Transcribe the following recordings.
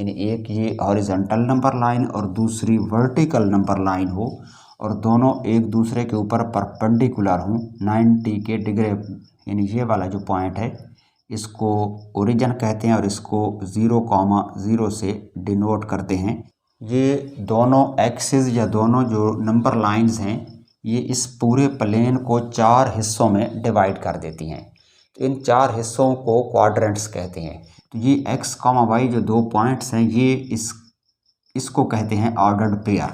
यानी एक ये हॉरिजॉन्टल नंबर लाइन और दूसरी वर्टिकल नंबर लाइन हो और दोनों एक दूसरे के ऊपर परपेंडिकुलर हों 90 के डिग्री, यानी ये वाला जो पॉइंट है इसको ओरिजिन कहते हैं और इसको 0,0 से डिनोट करते हैं। ये दोनों एक्सिस या दोनों जो नंबर लाइंस हैं ये इस पूरे प्लेन को 4 हिस्सों में डिवाइड कर देती हैं। तो इन 4 हिस्सों को क्वाड्रेंट्स कहते हैं। तो ये x, y जो 2 पॉइंट्स हैं ये इसको कहते हैं ऑर्डर्ड पेयर।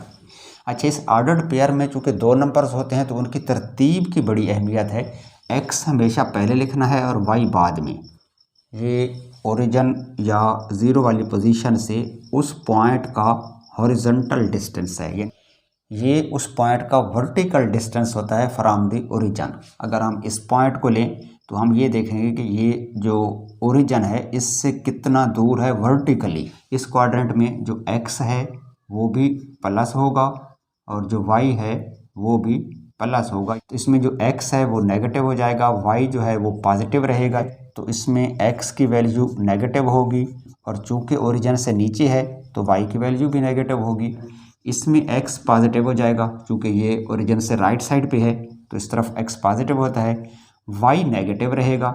अच्छा, इस ऑर्डर्ड पेयर में चूँकि 2 नंबर्स होते हैं तो उनकी तरतीब की बड़ी अहमियत है। x हमेशा पहले लिखना है और y बाद में। ये ओरिजिन या 0 वाली पोजीशन से उस पॉइंट का हॉरिजॉन्टल डिस्टेंस है, ये उस पॉइंट का वर्टिकल डिस्टेंस होता है फ्रॉम द ओरिजिन। अगर हम इस पॉइंट को लें तो हम ये देखेंगे कि ये जो ओरिजिन है इससे कितना दूर है वर्टिकली। इस क्वाड्रेंट में जो x है वो भी प्लस होगा और जो y है वो भी प्लस होगा। तो इसमें जो x है वो नेगेटिव हो जाएगा, y जो है वो पॉजिटिव रहेगा। तो इसमें x की वैल्यू नेगेटिव होगी और चूँकि ओरिजिन से नीचे है तो y की वैल्यू भी नेगेटिव होगी। इसमें x पॉजिटिव हो जाएगा, चूँकि ये ओरिजिन से राइट साइड पे है तो इस तरफ x पॉजिटिव होता है, y नेगेटिव रहेगा।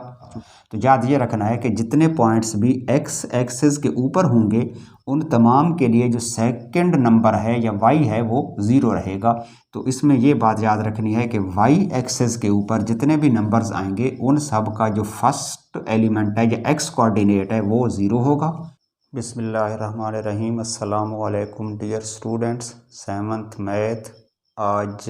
तो याद ये रखना है कि जितने पॉइंट्स भी x एक्सिस के ऊपर होंगे उन तमाम के लिए जो सेकंड नंबर है या y है वो 0 रहेगा। तो इसमें ये बात याद रखनी है कि y एक्सिस के ऊपर जितने भी नंबर्स आएंगे उन सब का जो फर्स्ट एलिमेंट है या x कोऑर्डिनेट है वो 0 होगा। बिस्मिल्लाहिर्रहमानिर्रहीम। अस्सलामु अलैकुम डियर स्टूडेंट्स, 7th मैथ। आज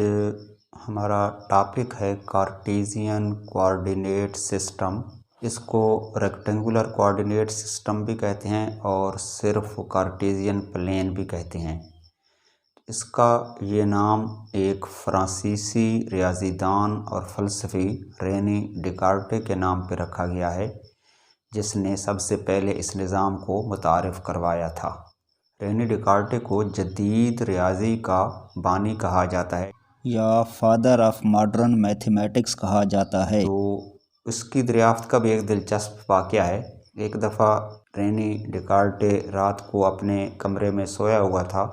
हमारा टॉपिक है कार्टेशियन कोऑर्डिनेट सिस्टम। इसको रेक्टेंगुलर कोऑर्डिनेट सिस्टम भी कहते हैं और सिर्फ कार्टेशियन प्लेन भी कहते हैं। इसका ये नाम एक फ्रांसीसी रियाजीदान और फ़लसफ़ी रेने डेकार्टे के नाम पर रखा गया है, जिसने सबसे पहले इस निज़ाम को मुतारिफ़ करवाया था। रेने डेकार्टे को जदीद रियाजी का बानी कहा जाता है या फादर ऑफ मॉडर्न मैथमेटिक्स कहा जाता है। तो उसकी दरियाफ्त का भी एक दिलचस्प वाक़या है। एक दफ़ा रेने डेकार्टे रात को अपने कमरे में सोया हुआ था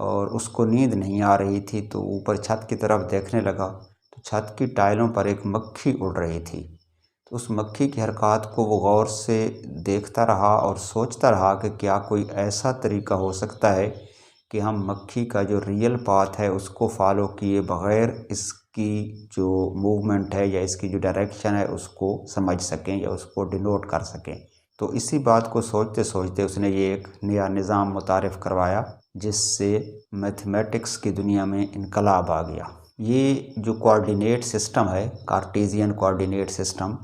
और उसको नींद नहीं आ रही थी, तो ऊपर छत की तरफ देखने लगा तो छत की टाइलों पर एक मक्खी उड़ रही थी। तो उस मक्खी की हरकत को वो गौर से देखता रहा और सोचता रहा कि क्या कोई ऐसा तरीका हो सकता है कि हम मक्खी का जो रियल पाथ है उसको फॉलो किए बग़ैर इसकी जो मूवमेंट है या इसकी जो डायरेक्शन है उसको समझ सकें या उसको डिनोट कर सकें। तो इसी बात को सोचते सोचते उसने ये एक नया निज़ाम मुतारिफ़ करवाया जिससे मैथमेटिक्स की दुनिया में इनकलाब आ गया। ये जो कोऑर्डिनेट सिस्टम है, कार्टेशियन कोऑर्डिनेट सिस्टम,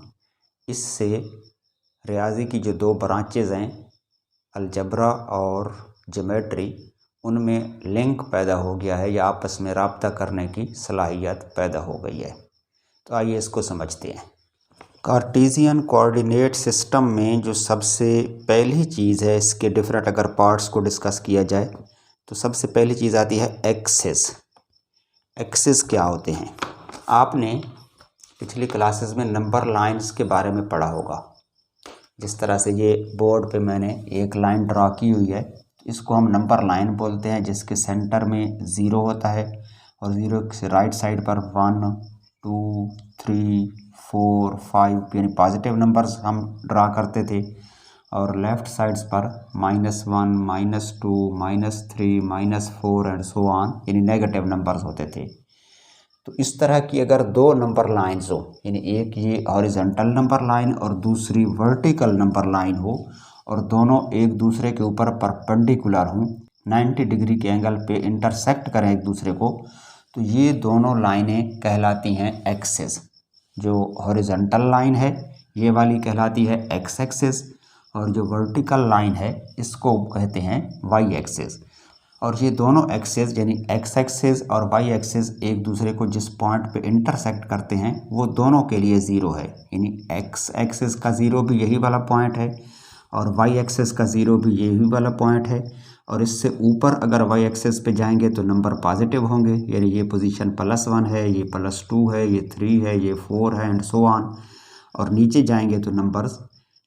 इससे रियाजी की जो 2 ब्रांचेज़ हैं, अलजब्रा और ज्योमेट्री, उनमें लिंक पैदा हो गया है या आपस में राब्ता करने की सलाहियत पैदा हो गई है। तो आइए इसको समझते हैं। कार्टेशियन कोऑर्डिनेट सिस्टम में जो सबसे पहली चीज़ है, इसके डिफरेंट अगर पार्ट्स को डिस्कस किया जाए तो सबसे पहली चीज़ आती है एक्सिस। एक्सिस क्या होते हैं? आपने पिछली क्लासेस में नंबर लाइंस के बारे में पढ़ा होगा। जिस तरह से ये बोर्ड पे मैंने एक लाइन ड्रा की हुई है, इसको हम नंबर लाइन बोलते हैं, जिसके सेंटर में 0 होता है और 0 से राइट साइड पर 1, 2, 3, 4, 5 यानी पॉजिटिव नंबर्स हम ड्रा करते थे और लेफ़्ट साइड्स पर -1, -2, -3, -4 एंड सो ऑन यानी नेगेटिव नंबर्स होते थे। तो इस तरह की अगर 2 नंबर लाइंस हो, यानी एक ये हॉरिजॉन्टल नंबर लाइन और दूसरी वर्टिकल नंबर लाइन हो और दोनों एक दूसरे के ऊपर परपेंडिकुलर हों, 90 डिग्री के एंगल पे इंटरसेक्ट करें एक दूसरे को, तो ये दोनों लाइनें कहलाती हैं एक्सिस। जो हॉरिजॉन्टल लाइन है ये वाली कहलाती है एक्स एक्सिस और जो वर्टिकल लाइन है इसको कहते हैं वाई एक्सिस। और ये दोनों एक्सिस यानी एक्स एक्सिस और वाई एक्सिस एक दूसरे को जिस पॉइंट पे इंटरसेक्ट करते हैं वो दोनों के लिए 0 है, यानी एक्स एक्सिस का 0 भी यही वाला पॉइंट है और वाई एक्सिस का 0 भी यही वाला पॉइंट है। और इससे ऊपर अगर वाई एक्सिस पे जाएंगे तो नंबर पॉजिटिव होंगे, यानी ये पोजीशन +1 है, ये +2 है, ये 3 है, ये 4 है एंड सो ऑन। और नीचे जाएंगे तो नंबर्स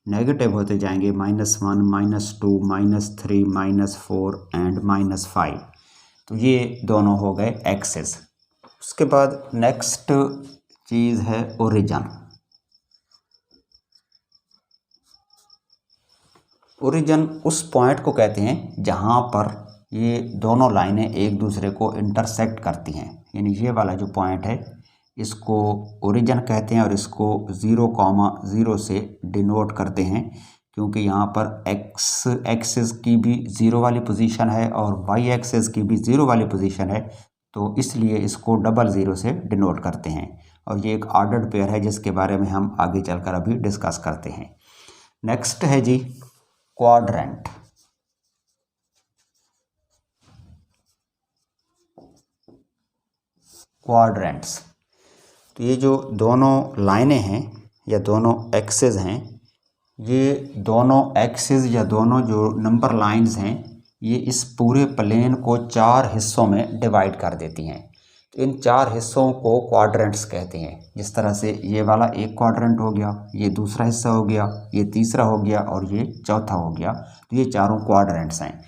नेगेटिव होते जाएंगे, -1, -2, -3, -4 एंड -5। तो ये दोनों हो गए एक्सेस। उसके बाद नेक्स्ट चीज़ है ओरिजिन। ओरिजिन उस पॉइंट को कहते हैं जहाँ पर ये दोनों लाइनें एक दूसरे को इंटरसेक्ट करती हैं, यानी ये वाला जो पॉइंट है इसको ओरिजिन कहते हैं और इसको 0,0 से डिनोट करते हैं, क्योंकि यहाँ पर एक्स एक्सिस की भी 0 वाली पोजीशन है और वाई एक्सिस की भी 0 वाली पोजीशन है, तो इसलिए इसको 00 से डिनोट करते हैं। और ये एक ऑर्डर्ड पेयर है जिसके बारे में हम आगे चलकर अभी डिस्कस करते हैं। नेक्स्ट है जी क्वाड्रेंट। क्वाड्रेंट्स, तो ये जो दोनों लाइनें हैं या दोनों एक्सेस हैं, ये दोनों एक्सेस या दोनों जो नंबर लाइंस हैं, ये इस पूरे प्लेन को 4 हिस्सों में डिवाइड कर देती हैं। तो इन 4 हिस्सों को क्वाड्रेंट्स कहते हैं। जिस तरह से ये वाला एक क्वाड्रेंट हो गया, ये दूसरा हिस्सा हो गया, ये तीसरा हो गया और ये चौथा हो गया, तो ये चारों क्वाड्रेंट्स हैं।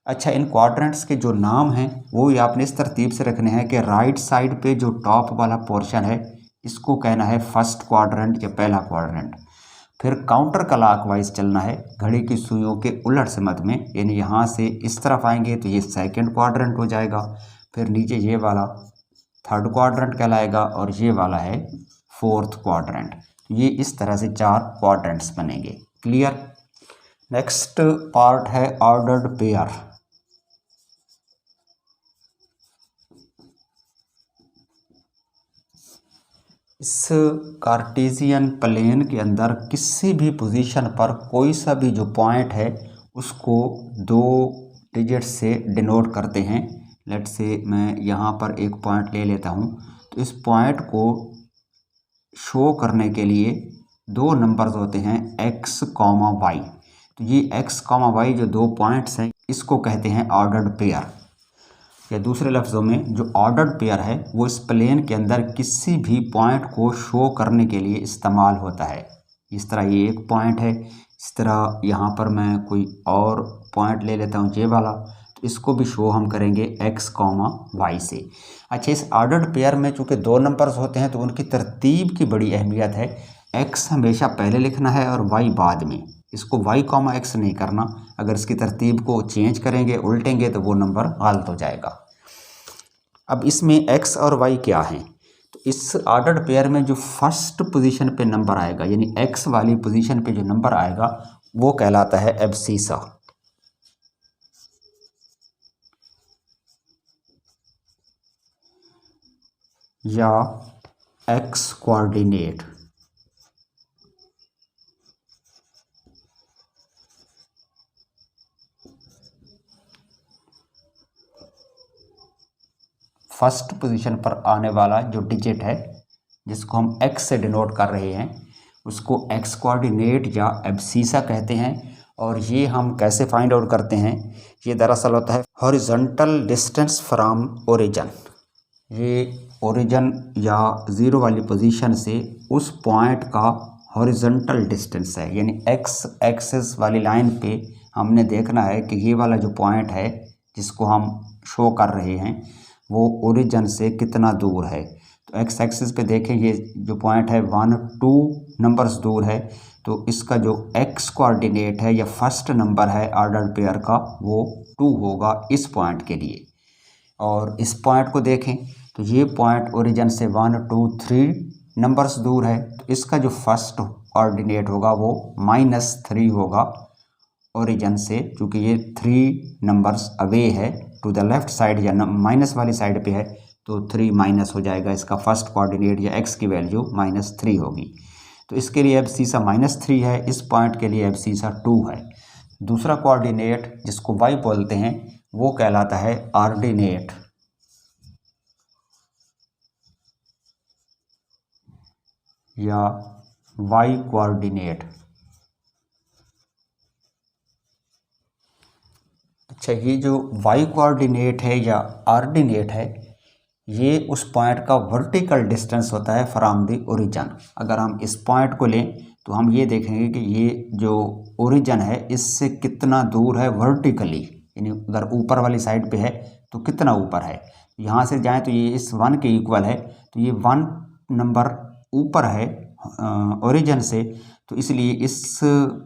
अच्छा, इन क्वाड्रेंट्स के जो नाम हैं वो ये आपने इस तरतीब से रखने हैं कि राइट साइड पे जो टॉप वाला पोर्शन है इसको कहना है फर्स्ट क्वाड्रेंट या पहला क्वाड्रेंट। फिर काउंटर क्लॉकवाइज चलना है, घड़ी की सुइयों के उलट समत में, यानी यहाँ से इस तरफ आएंगे तो ये सेकंड क्वाड्रेंट हो जाएगा। फिर नीचे ये वाला थर्ड क्वाड्रेंट कहलाएगा और ये वाला है फोर्थ क्वाड्रेंट। ये इस तरह से 4 क्वाड्रेंट्स बनेंगे। क्लियर। नेक्स्ट पार्ट है ऑर्डर्ड पेयर। इस कार्टेशियन प्लेन के अंदर किसी भी पोजीशन पर कोई सा भी जो पॉइंट है उसको 2 डिजिट से डिनोट करते हैं। लेट से मैं यहाँ पर एक पॉइंट ले लेता हूँ, तो इस पॉइंट को शो करने के लिए 2 नंबर्स होते हैं x, y। तो ये x, y जो 2 पॉइंट्स हैं इसको कहते हैं ऑर्डर्ड पेयर, या दूसरे लफ्ज़ों में जो ऑर्डर्ड पेयर है वो इस प्लेन के अंदर किसी भी पॉइंट को शो करने के लिए इस्तेमाल होता है। इस तरह ये एक पॉइंट है, इस तरह यहाँ पर मैं कोई और पॉइंट ले लेता हूँ, ये वाला, तो इसको भी शो हम करेंगे x, y से। अच्छा, इस ऑर्डर्ड पेयर में चूँकि 2 नंबर्स होते हैं तो उनकी तरतीब की बड़ी अहमियत है। x हमेशा पहले लिखना है और y बाद में, इसको y, x नहीं करना। अगर इसकी तरतीब को चेंज करेंगे, उल्टेंगे, तो वो नंबर गलत हो जाएगा। अब इसमें x और y क्या हैं, तो इस ऑर्डर्ड पेयर में जो फर्स्ट पोजीशन पे नंबर आएगा, यानी x वाली पोजीशन पे जो नंबर आएगा वो कहलाता है एब्सीसा, या x कोऑर्डिनेट। फर्स्ट पोजीशन पर आने वाला जो डिजिट है जिसको हम x से डिनोट कर रहे हैं उसको x कोऑर्डिनेट या एब्सीसा कहते हैं। और ये हम कैसे फाइंड आउट करते हैं, ये दरअसल होता है हॉरिजॉन्टल डिस्टेंस फ्रॉम ओरिजिन। ये ओरिजिन या 0 वाली पोजीशन से उस पॉइंट का हॉरिजॉन्टल डिस्टेंस है, यानी x एक्सिस वाली लाइन पे हमने देखना है कि ये वाला जो पॉइंट है जिसको हम शो कर रहे हैं वो ओरिजिन से कितना दूर है। तो x एक्सिस पे देखें, ये जो पॉइंट है 1, 2 नंबर्स दूर है, तो इसका जो x कोऑर्डिनेट है या फर्स्ट नंबर है ऑर्डर्ड पेयर का वो 2 होगा इस पॉइंट के लिए। और इस पॉइंट को देखें तो ये पॉइंट ओरिजिन से 1, 2, 3 नंबर्स दूर है, तो इसका जो फर्स्ट कोऑर्डिनेट होगा वो -3 होगा ओरिजिन से, क्योंकि ये 3 नंबर्स अवे है टू द लेफ्ट साइड या माइनस वाली साइड पे है, तो 3 माइनस हो जाएगा। इसका फर्स्ट कोऑर्डिनेट या x की वैल्यू -3 होगी। तो इसके लिए एब्सीसा -3 है, इस पॉइंट के लिए एब्सीसा 2 है। दूसरा कोऑर्डिनेट जिसको y बोलते हैं वो कहलाता है ऑर्डिनेट, या y कोऑर्डिनेट। अच्छा, ये जो y कोऑर्डिनेट है या ऑर्डिनेट है ये उस पॉइंट का वर्टिकल डिस्टेंस होता है फ्रॉम द ओरिजिन। अगर हम इस पॉइंट को लें तो हम ये देखेंगे कि ये जो ओरिजिन है इससे कितना दूर है वर्टिकली, यानी अगर ऊपर वाली साइड पे है तो कितना ऊपर है। यहाँ से जाएं तो ये इस 1 के इक्वल है, तो ये 1 नंबर ऊपर है ओरिजिन से, तो इसलिए इस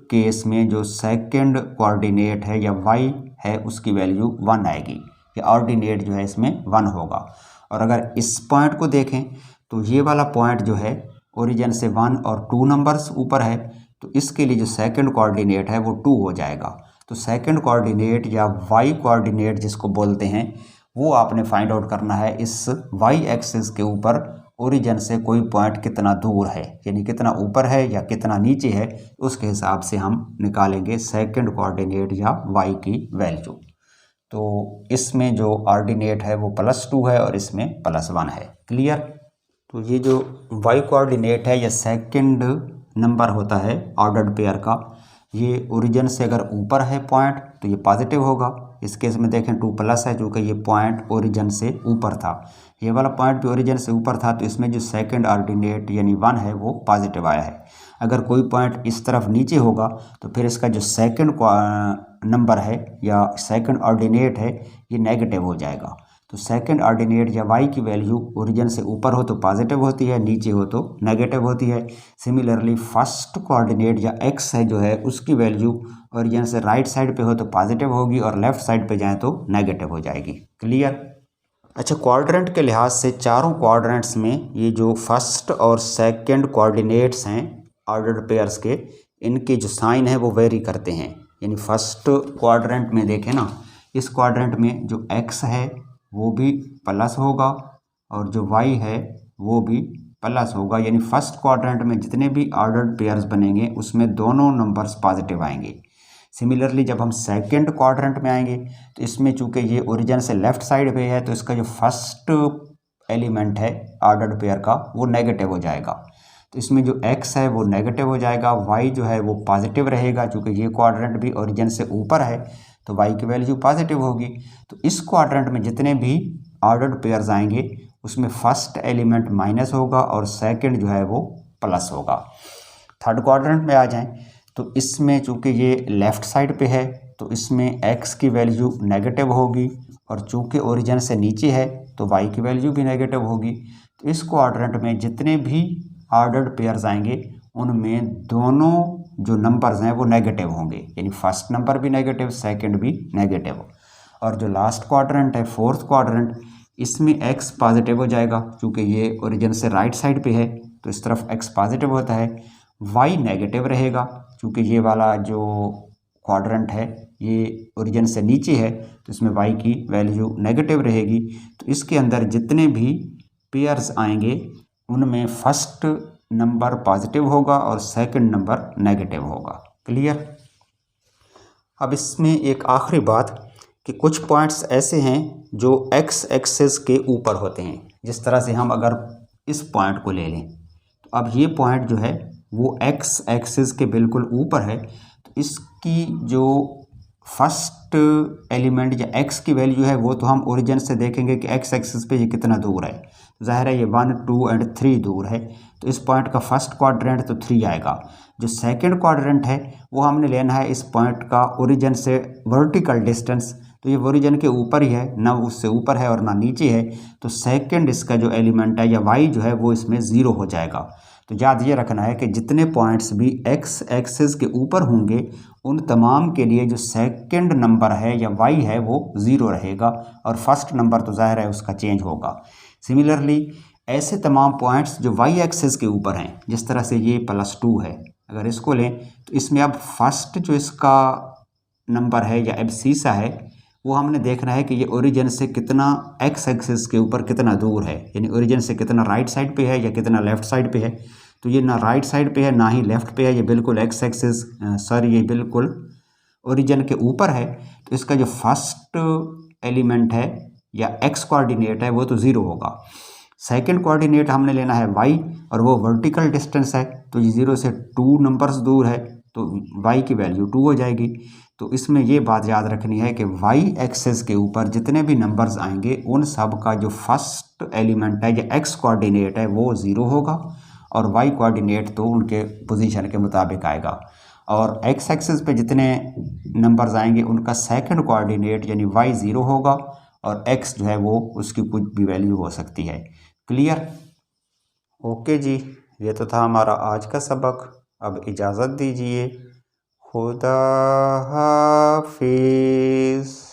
केस में जो सेकंड कोऑर्डिनेट है या y है उसकी वैल्यू 1 आएगी, या ऑर्डिनेट जो है इसमें 1 होगा। और अगर इस पॉइंट को देखें तो ये वाला पॉइंट जो है ओरिजिन से 1 और 2 नंबर्स ऊपर है, तो इसके लिए जो सेकंड कोऑर्डिनेट है वो 2 हो जाएगा। तो सेकंड कोऑर्डिनेट या y कोऑर्डिनेट जिसको बोलते हैं वो आपने फाइंड आउट करना है इस y एक्सिस के ऊपर ओरिजिन से कोई पॉइंट कितना दूर है, यानी कितना ऊपर है या कितना नीचे है, उसके हिसाब से हम निकालेंगे सेकंड कोऑर्डिनेट या y की वैल्यू। तो इसमें जो ऑर्डिनेट है वो +2 है और इसमें +1 है। क्लियर। तो ये जो y कोऑर्डिनेट है या सेकंड नंबर होता है ऑर्डर्ड पेयर का, ये ओरिजिन से अगर ऊपर है पॉइंट तो ये पॉजिटिव होगा। इस केस में देखें 2+ है क्योंकि ये पॉइंट ओरिजिन से ऊपर था, ये वाला पॉइंट भी ओरिजिन से ऊपर था, तो इसमें जो सेकंड ऑर्डिनेट यानी 1 है वो पॉजिटिव आया है। अगर कोई पॉइंट इस तरफ नीचे होगा तो फिर इसका जो सेकंड नंबर है या सेकंड ऑर्डिनेट है ये नेगेटिव हो जाएगा। तो सेकंड ऑर्डिनेट या y की वैल्यू ओरिजिन से ऊपर हो तो पॉजिटिव होती है, नीचे हो तो नेगेटिव होती है। सिमिलरली फर्स्ट कोऑर्डिनेट या x है जो है उसकी वैल्यू ओरिजिन से राइट साइड पे हो तो पॉजिटिव होगी और लेफ्ट साइड पे जाए तो नेगेटिव हो जाएगी। क्लियर। अच्छा, क्वाड्रेंट के लिहाज से चारों क्वाड्रेंट्स में ये जो फर्स्ट और सेकंड कोऑर्डिनेट्स हैं ऑर्डर्ड पेयर्स के, इनके जो साइन है वो वेरी करते हैं। यानी फर्स्ट क्वाड्रेंट में देखें ना, इस क्वाड्रेंट में जो x है वो भी प्लस होगा और जो y है वो भी प्लस होगा। यानी फर्स्ट क्वाड्रेंट में जितने भी ऑर्डर्ड पेयर्स बनेंगे उसमें दोनों नंबर्स पॉजिटिव आएंगे। सिमिलरली जब हम सेकंड क्वाड्रेंट में आएंगे तो इसमें चूंकि ये ओरिजिन से लेफ्ट साइड पे है तो इसका जो फर्स्ट एलिमेंट है ऑर्डर्ड पेयर का वो नेगेटिव हो जाएगा। तो इसमें जो x है वो नेगेटिव हो जाएगा, y जो है वो पॉजिटिव रहेगा। चूँकि ये क्वाड्रेंट भी ओरिजिन से ऊपर है तो y की वैल्यू पॉजिटिव होगी। तो इस क्वाड्रेंट में जितने भी ऑर्डर्ड पेयर्स आएंगे उसमें फर्स्ट एलिमेंट माइनस होगा और सेकंड जो है वो प्लस होगा। थर्ड क्वाड्रेंट में आ जाएं तो इसमें चूँकि ये लेफ़्ट साइड पे है तो इसमें x की वैल्यू नेगेटिव होगी और चूँकि ओरिजिन से नीचे है तो y की वैल्यू भी नेगेटिव होगी। तो इस क्वाड्रेंट में जितने भी ऑर्डर्ड पेयर्स आएंगे उनमें दोनों जो नंबर्स हैं वो नेगेटिव होंगे, यानी फर्स्ट नंबर भी नेगेटिव, सेकंड भी नेगेटिव। और जो लास्ट क्वाड्रेंट है फोर्थ क्वाड्रेंट, इसमें x पॉजिटिव हो जाएगा क्योंकि ये ओरिजिन से राइट साइड पे है तो इस तरफ x पॉजिटिव होता है। y नेगेटिव रहेगा क्योंकि ये वाला जो क्वाड्रेंट है ये ओरिजिन से नीचे है तो इसमें y की वैल्यू नेगेटिव रहेगी। तो इसके अंदर जितने भी पेयर्स आएंगे उनमें फर्स्ट नंबर पॉजिटिव होगा और सेकंड नंबर नेगेटिव होगा। क्लियर। अब इसमें एक आखिरी बात कि कुछ पॉइंट्स ऐसे हैं जो x एक्सिस के ऊपर होते हैं। जिस तरह से हम अगर इस पॉइंट को ले लें तो अब ये पॉइंट जो है वो x एक्सिस के बिल्कुल ऊपर है, तो इसकी जो फर्स्ट एलिमेंट या x की वैल्यू है वो तो हम ओरिजिन से देखेंगे कि x एक्सिस पे ये कितना दूर है। ज़ाहिर है ये 1, 2 और 3 दूर है, तो इस पॉइंट का फर्स्ट क्वाड्रेंट तो 3 आएगा। जो सेकंड क्वाड्रेंट है वो हमने लेना है इस पॉइंट का ओरिजिन से वर्टिकल डिस्टेंस, तो ये ओरिजिन के ऊपर ही है, ना उससे ऊपर है और ना नीचे है। तो सेकंड इसका जो एलिमेंट है या y जो है वो इसमें 0 हो जाएगा। तो याद ये रखना है कि जितने पॉइंट्स भी x एक्सिस के ऊपर होंगे उन तमाम के लिए जो सेकंड नंबर है या y है वो 0 रहेगा और फर्स्ट नंबर तो ज़ाहिर है उसका चेंज होगा। सिमिलरली ऐसे तमाम पॉइंट्स जो y एक्सिस के ऊपर हैं, जिस तरह से ये +2 है, अगर इसको लें तो इसमें अब फर्स्ट जो इसका नंबर है या एब्सीसा है वो हमने देखना है कि ये ओरिजिन से कितना x एक्सिस के ऊपर कितना दूर है, यानी ओरिजिन से कितना राइट साइड पे है या कितना लेफ़्ट साइड पे है। तो ये ना राइट साइड पे है ना ही लेफ़्ट पे है, ये बिल्कुल x एक्सिस ये बिल्कुल ओरिजिन के ऊपर है। तो इसका जो फर्स्ट एलिमेंट है या x कोऑर्डिनेट है वो तो 0 होगा। सेकंड कोऑर्डिनेट हमने लेना है y और वो वर्टिकल डिस्टेंस है, तो ये 0 से 2 नंबर्स दूर है तो y की वैल्यू 2 हो जाएगी। तो इसमें ये बात याद रखनी है कि y एक्सिस के ऊपर जितने भी नंबर्स आएंगे उन सब का जो फर्स्ट एलिमेंट है या x कोऑर्डिनेट है वो 0 होगा और वाई कोऑर्डिनेट तो उनके पोजीशन के मुताबिक आएगा। और एक्स एक्सिस पे जितने नंबर्स आएंगे उनका सेकंड कोऑर्डिनेट यानी वाई 0 होगा और एक्स जो है वो उसकी कुछ भी वैल्यू हो सकती है। क्लियर? ओके जी, ये तो था हमारा आज का सबक। अब इजाज़त दीजिए। खुदा हाफिज़।